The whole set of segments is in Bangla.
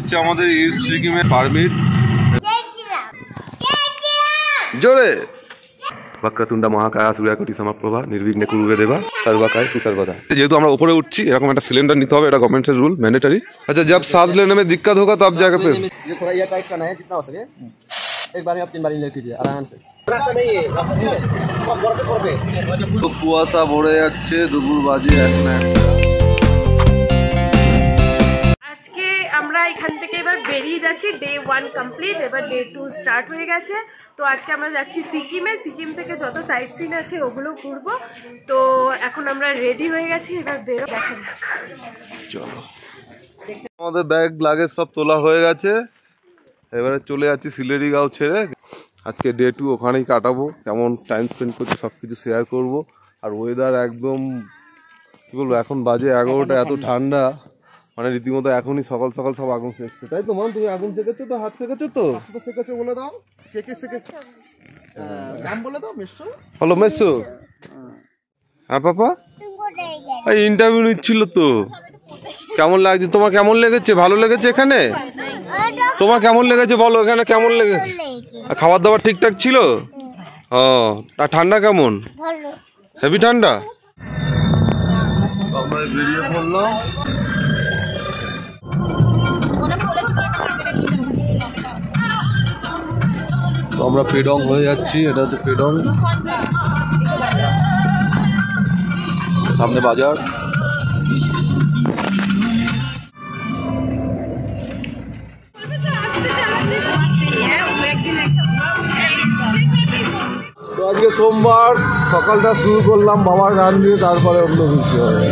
হচ্ছে আমাদের ইস্ট সিকিমের পারমিট জোরে বক্রতুণ্ড মহাকায় সূর্যকোটি সমপ্রভা নির্বিঘ্নে কুরুবে দেবা সর্বকায় সুসর্বদা। যেহেতু আমরা উপরে উঠছি, এরকম একটা সিলিন্ডার নিতে হবে, এটা গভর্নমেন্টের রুল ম্যান্ডেটরি। আচ্ছা, जब सांस लेने में दिक्कत होगा तो आप जाकर पे ये थोड़ा ये टाइट करना है जितना हो सके। एक बार में आप 3 बार ले लीजिए आराम से। रास्ता नहीं है, रास्ता नहीं है। তো কুয়াশা ভরে যাচ্ছে, দুপুর বাজে 1 আজকে আমরা এখান থেকে এবার বেরিয়ে যাচ্ছি। ডে 1 কমপ্লিট, এবার ডে 2 স্টার্ট হয়ে গেছে। তো আজকে আমরা যাচ্ছি সিকিমে। সিকিম থেকে যত সাইট সিন আছে ওগুলো ঘুরবো। তো এখন আমরা রেডি হয়ে গেছি, এবার বেরো, দেখা যাক। চলো, আমাদের ব্যাগ লাগেজ সব তোলা হয়ে গেছে, এবারে চলে যাচ্ছি সিলেরিগাঁও ছেড়ে। আজকে ডে 2 ওখানেই কাটাবো, কেমন টাইম স্পেন্ড করছি সব কিছু শেয়ার করবো। আর ওয়েদার একদম কী বলবো, এখন বাজে 11টা, এত ঠান্ডা, মানে রীতিমতো এখনই সকাল সকাল সব আগুন সেকছে। তাই তো, তুমি আগুন সেকেছো তো, হাত সেকেছো তো, সেকেছো বলে দাও, কে কে সেকেছো নাম বলে দাও। মেসো, হ্যালো মেসো। হ্যাঁ পাপা, এই ইন্টারভিউ নিচ্ছিল তো। কেমন লাগছে তোমার? কেমন লেগেছে? ভালো লেগেছে এখানে? তোমার কেমন লেগেছে বলো, এখানে কেমন লেগেছে? খাবার দাবার ঠিকঠাক ছিল? ও, আর ঠান্ডা কেমন? হেভি ঠান্ডা। আমরা বেরিয়ে পড়লাম। তো আমরা পেডং হয়ে যাচ্ছি, এটা হচ্ছে পেডং, সামনে বাজার। তো আজকে সোমবার, সকালটা শুরু করলাম বাবার রান দিয়ে, তারপরে অন্য কিছু হবে।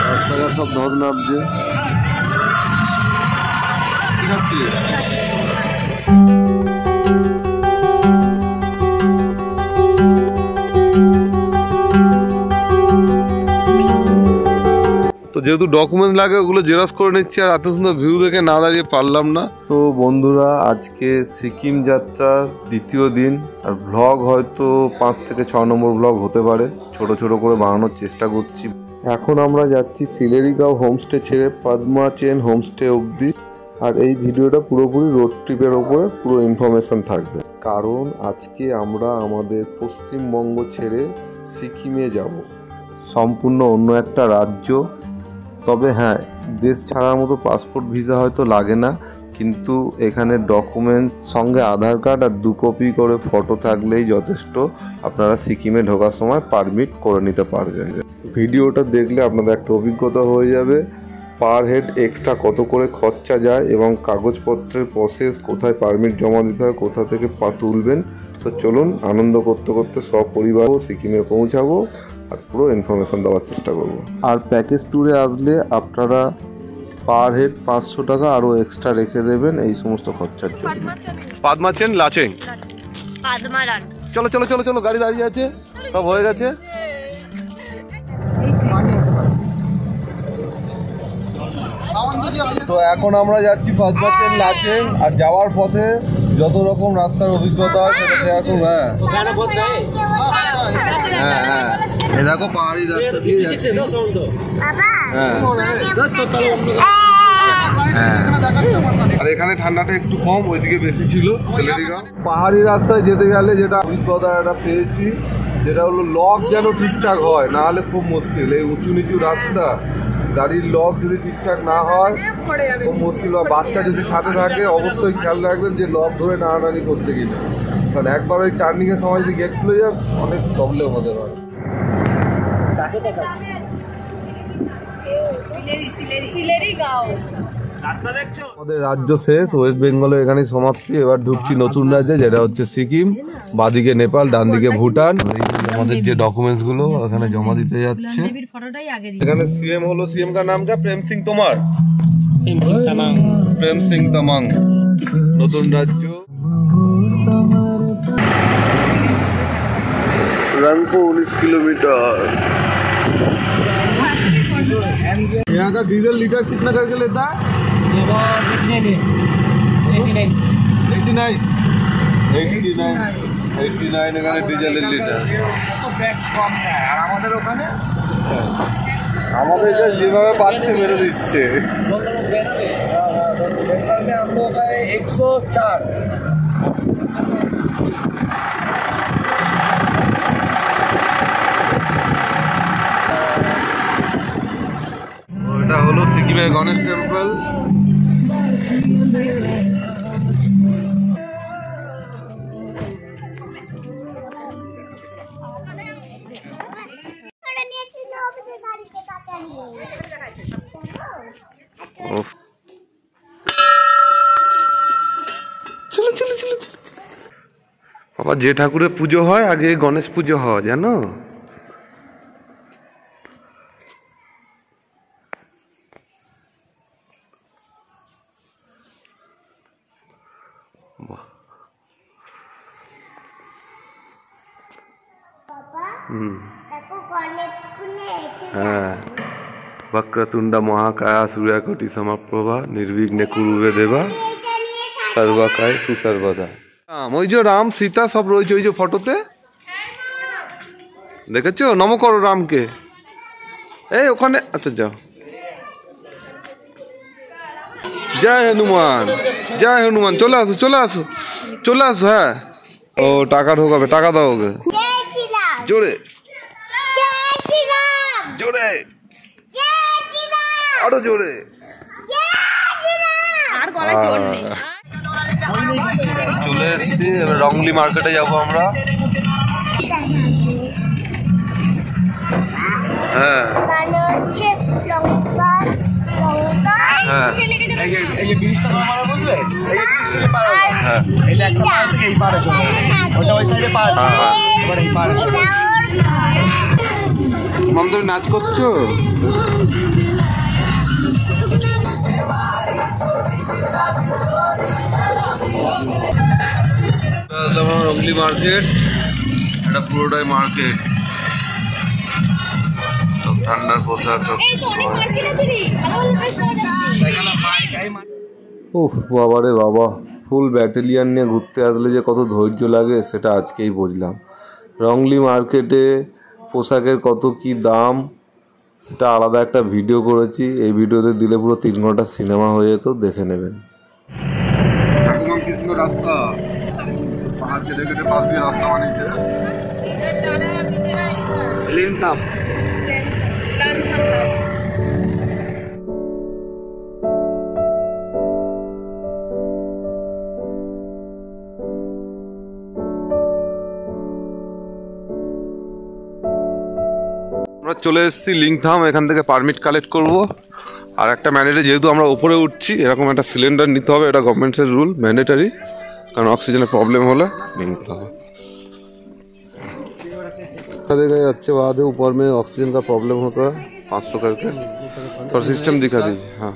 রাস্তাঘাট সব ধস নামছে। ঠিক আছে, তো যেহেতু ডকুমেন্ট লাগে ওগুলো জেরক্স করে নিচ্ছি, আর এত সুন্দর ভিউ দেখে না দাঁড়িয়ে পারলাম না। তো বন্ধুরা, আজকে সিকিম যাত্রার দ্বিতীয় দিন, আর ভ্লগ হয়তো 5 থেকে 6 নম্বর ভ্লগ হতে পারে, ছোট ছোট করে বানানোর চেষ্টা করছি। এখন আমরা যাচ্ছি সিলেরিগাঁও হোমস্টে ছেড়ে পদ্মা চেন হোমস্টে অবধি। আর এই ভিডিওটা পুরোপুরি রোড ট্রিপের ওপরে পুরো ইনফরমেশন থাকবে, কারণ আজকে আমরা আমাদের পশ্চিমবঙ্গ ছেড়ে সিকিমে যাব, সম্পূর্ণ অন্য একটা রাজ্য। তবে হ্যাঁ, দেশ ছাড়ার মতো পাসপোর্ট ভিসা হয়তো লাগে না, কিন্তু এখানে ডকুমেন্টস সঙ্গে আধার কার্ড আর 2 কপি করে ফটো থাকলেই যথেষ্ট, আপনারা সিকিমে ঢোকার সময় পারমিট করে নিতে পারবেন। ভিডিওটা দেখলে আপনাদের একটা অভিজ্ঞতা হয়ে যাবে, পার হেড এক্সট্রা কত করে খরচা যায় এবং কাগজপত্রের প্রসেস, কোথায় পারমিট জমা দিতে হয়, কোথা থেকে তুলবেন। তো চলুন, আনন্দ করতে করতে সপরিবারও সিকিমে পৌঁছাবো আর পুরো ইনফরমেশন দেওয়ার চেষ্টা করব। আর প্যাকেজ ট্যুরে আসলে আপনারা পার হেড 500 টাকা আরও এক্সট্রা রেখে দেবেন এই সমস্ত খরচার জন্য। পদ্মা চেন লাচেং, চলো চলো চলো চলো, গাড়ি দাঁড়িয়ে আছে, সব হয়ে গেছে। তো এখন আমরা যাচ্ছি পদ্মা চেন লাচেং, আর যাওয়ার পথে যত রকম রাস্তার অভিজ্ঞতা হয় সেটা শেয়ার করবো। হ্যাঁ হ্যাঁ, এ দেখো পাহাড়ি রাস্তা দিয়ে যাচ্ছি। আর এখানে ঠান্ডাটা একটু কম, ওইদিকে বেশি ছিল সিলেরিগাঁও। পাহাড়ি রাস্তায় যেতে গেলে যেটা অভিজ্ঞতা এটা পেয়েছি, যেটা হলো লক যেন ঠিকঠাক হয়, না হলে খুব মুশকিল। এই উঁচু নিচু রাস্তা, গাড়ির লক যদি ঠিকঠাক না হয় খুব মুশকিল হয়। বাচ্চা যদি সাথে থাকে অবশ্যই খেয়াল রাখবেন যে লক ধরে নাড়ানাড়ি করতে গেলে, কারণ একবার ওই টার্নিংয়ের সময় যদি গেট খুলে যায় অনেক প্রবলেম হতে পারে। আমাদের রাজ্য শেষ, ওয়েস্ট বেঙ্গলে এখানে সমাপ্তি। এবার ঢুকছি নতুন রাজ্যে, যেটা হচ্ছে সিকিম। বাদিকে নেপাল, ডান দিকে ভুটান। আমাদের যে ডকুমেন্টস গুলো এখানে জমা দিতে যাচ্ছে। এখানে সিএম হলো, সিএম का नाम क्या? प्रेम सिंह तोमर, प्रेम सिंह तमाং। নতুন রাজ্য रंगपो 19 किलोमीटर। यहाँ का डीजल लीटर कितना करके लेता है? 89 এখানে ডিজেলের লিটার। তো ব্যাগস কম নেয়, আর আমাদের ওখানে আমাদেরকে যেভাবে পাচ্ছে মেরে দিচ্ছে। এটা হলো সিকিমের গণেশ টেম্পল। চলো চলো চলো চলো বাবা, যে ঠাকুরের পুজো হয় আগে গণেশ পুজো হয় জানো। হ্যাঁ, वक्रतुंड महाकाय सूर्यकोटि समप्रभा निर्विघ्ने कुरुवे देवा सर्वकाय सुसर्वदा। ওই যে রাম সীতা সব রয়েছে ওই যে ফটোতে, দেখেছো? নম করো রামকে। এই ওখানে, আচ্ছা যাও। জয় হনুমান, জয় হনুমান। চলে আসো চলে আসো চলে আসো। হ্যাঁ, ও টাকা ঢোকাবে, টাকা দাও ওকে। জোরে জোরে, আরো জোরে। চলে এসছি, এবার রংলি মার্কেটে যাবো আমরা। হ্যাঁ মামদা নাচ করছো? রংলি মার্কেট, এটা পুরোটাই মার্কেট, সব ঠান্ডার পোশাক। ওহ বাবারে বাবা, ফুল ব্যাটালিয়ান নিয়ে ঘুরতে আসলে যে কত ধৈর্য লাগে সেটা আজকেই বুঝলাম। রংলি মার্কেটে পোশাকের কত কি দাম সেটা আলাদা একটা ভিডিও করেছি, এই ভিডিওতে দিলে পুরো 3 ঘন্টা সিনেমা হয়ে যেত, দেখে নেবেন। রাস্তা পাহাড় কেটে কেটে পাশ দিয়ে রাস্তা বানিয়েছে। আমরা চলে এসেছি লিংথাম, এখান থেকে পারমিট কালেক্ট করব। আর একটা ম্যান্ডেটরি, যেহেতু আমরা উপরে উঠছি এরকম একটা সিলিন্ডার নিতে হবে, এটা গভর্नमेंट রুল ম্যান্ডেটরি, কারণ অক্সিজেনের প্রবলেম হলে নিতে হবে। देखा जाच्छे बाद है ऊपर में ऑक्सीजन का प्रॉब्लम होता है 500 करके। थोड़ा सिस्टम दिखा दीजिए। हाँ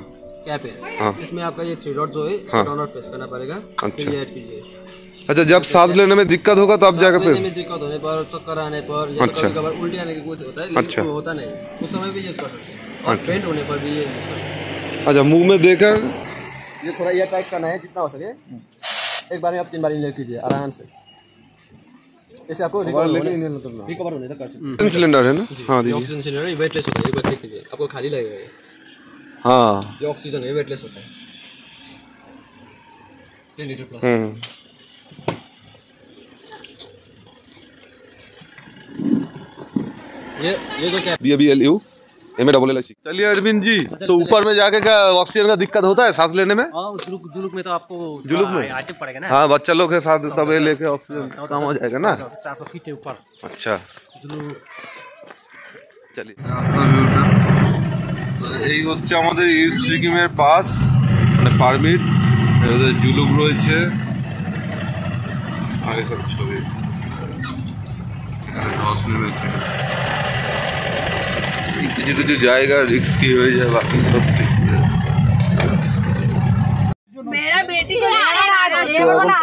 कैप है, हाँ इसमें आपका ये 3 डॉट जो है इसको डाउन और प्रेस करना पड़ेगा। अच्छा, ये ऐड कीजिए। अच्छा, जब सांस लेने में दिक्कत होगा तो आप जाकर फिर दिक्कत होने पर, चक्कर आने पर या कभी-कभार उल्टी आने की कोशिश होता है, लेकिन वो होता नहीं, उस समय भी यूज कर सकते हैं। और फेंट होने पर भी ये यूज कर सकते हैं। अच्छा, मुंह में देकर ये थोड़ा ये टाइट करना है जितना हो सके। एक बार में आप 3 बार इनहेल कीजिए आराम से, जैसे आपको रिकवर होने तक कर सकते हैं। सिलेंडर है ना? हाँ दीजिए। ऑक्सीजन सिलेंडर ये वेटलेस होता है, एक बार चेक कीजिए, आपको खाली लगेगा ये। हाँ, ये ऑक्सीजन है, वेटलेस होता है। 3 लीटर प्लस। ये जो कैप BABLU MALL। चलिए अरविंद जी, तो ऊपर में जाके क्या ऑक्सीजन का दिक्कत होता है सांस लेने में? जुलूक में तो आपको जुलूक में आटे पड़ेगा ना। हाँ, बच्चा लोग के साथ तब ये लेके ऑक्सीजन कम हो जाएगा ना। 400 फीट के ऊपर। अच्छा, जुलूक। चलिए তো এই হচ্ছে আমাদের ইস্ট সিকিমের পাস, মানে পারমিট। এদের জুলুক রয়েছে, আগে সব ছবি, এখানে ধস নেমেছে। কিছু কিছু জায়গা রিস্কি হয়ে যায়, বাকি সব ঠিক।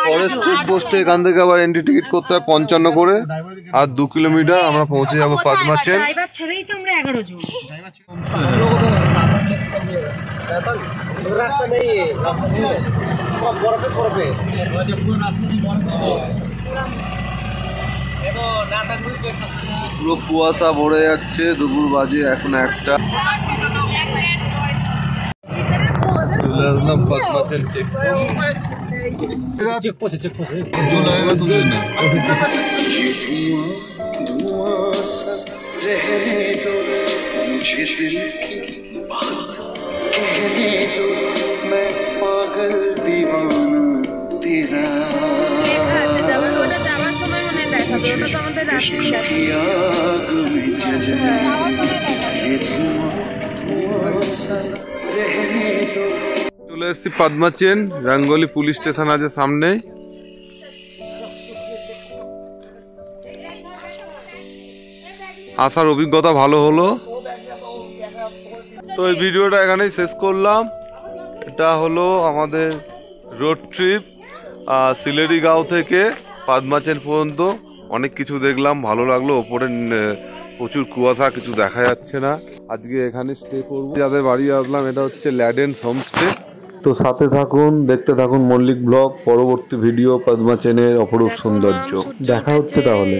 ফরেস্ট চেকপোস্টে এখান থেকে আবার এন্ট্রি টিকিট করতে হয় 55 করে, আর 2 কিলোমিটার আমরা পৌঁছে যাবো পাদমাচেন। ড্রাইভার ছেড়েই তো আমরা 11 জন। रास्ता नहीं है, रास्ता नहीं है, बर्फ पे जब पूरा रास्ता नहीं बर्फ है, ये तो পুরো কুয়াশা ভরে যাচ্ছে, দুপুর বাজে এখন 1টা। চলে আসলাম পদ্মাচল চলে এসেছি পদ্মাচেন। রঙ্গোলি পুলিশ স্টেশন আছে সামনে। আসার অভিজ্ঞতা ভালো হলো। তো এই ভিডিওটা এখানেই শেষ করলাম। এটা হলো আমাদের রোড ট্রিপ সিলেরিগাঁও থেকে পদ্মাচেন পর্যন্ত। অনেক কিছু দেখলাম, ভালো লাগলো। ওপরে প্রচুর কুয়াশা, কিছু দেখা যাচ্ছে না। আজকে এখানে স্টে করবো। যাদের বাড়ি আসলাম, এটা হচ্ছে ল্যাডেন্স হোমস্টে। তো সাথে থাকুন, দেখতে থাকুন মল্লিক ব্লগ। পরবর্তী ভিডিও পদ্মাচেনের অপরূপ সৌন্দর্য। দেখা হচ্ছে তাহলে।